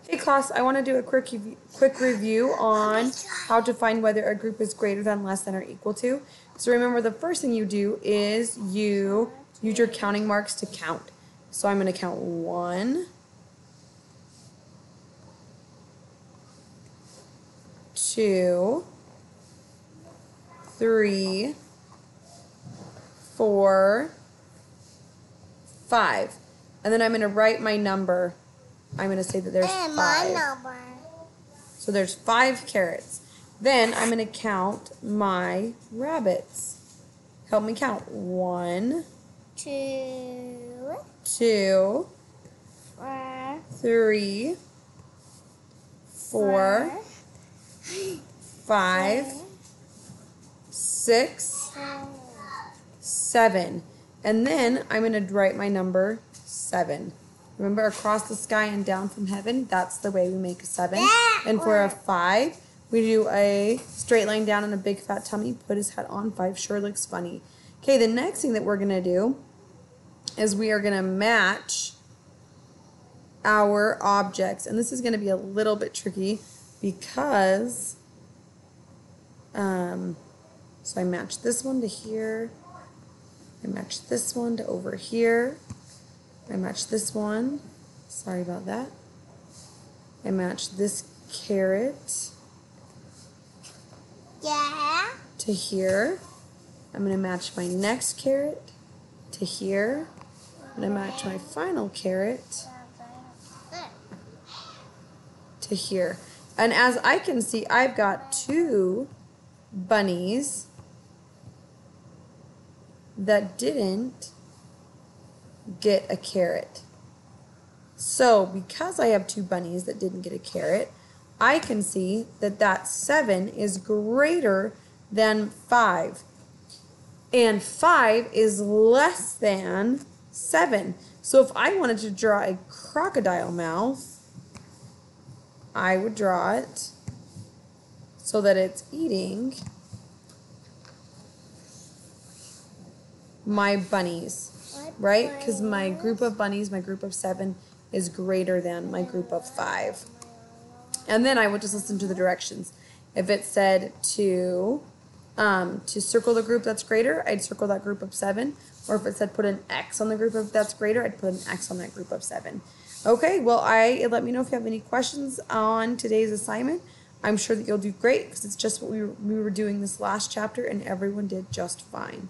Hey class, I want to do a quick review on how to find whether a group is greater than, less than, or equal to. So remember, the first thing you do is you use your counting marks to count. So I'm going to count 1, 2, 3, 4, 5. And then I'm going to write my number. I'm going to say that there's 5. My number. So there's 5 carrots. Then I'm going to count my rabbits. Help me count. 1, 2, 2, 3, 4, 5, 6, 7. And then I'm going to write my number 7. Remember, across the sky and down from heaven, that's the way we make a 7. And for a 5, we do a straight line down and a big fat tummy. Put his hat on. 5 sure looks funny. Okay, the next thing that we're going to do is we are going to match our objects. And this is going to be a little bit tricky because, so I match this one to here. I match this one to over here. I match this one, sorry about that. I match this carrot to here. I'm going to match my next carrot to here. I'm going to match my final carrot to here. And as I can see, I've got 2 bunnies that didn't get a carrot. So because I have 2 bunnies that didn't get a carrot, I can see that that 7 is greater than 5. And 5 is less than 7. So if I wanted to draw a crocodile mouth, I would draw it so that it's eating my bunnies. Right? Because my group of bunnies, my group of 7, is greater than my group of 5. And then I would just listen to the directions. If it said to circle the group that's greater, I'd circle that group of 7. Or if it said put an X on the group of that's greater, I'd put an X on that group of 7. Okay, well, let me know if you have any questions on today's assignment. I'm sure that you'll do great because it's just what we were doing this last chapter and everyone did just fine.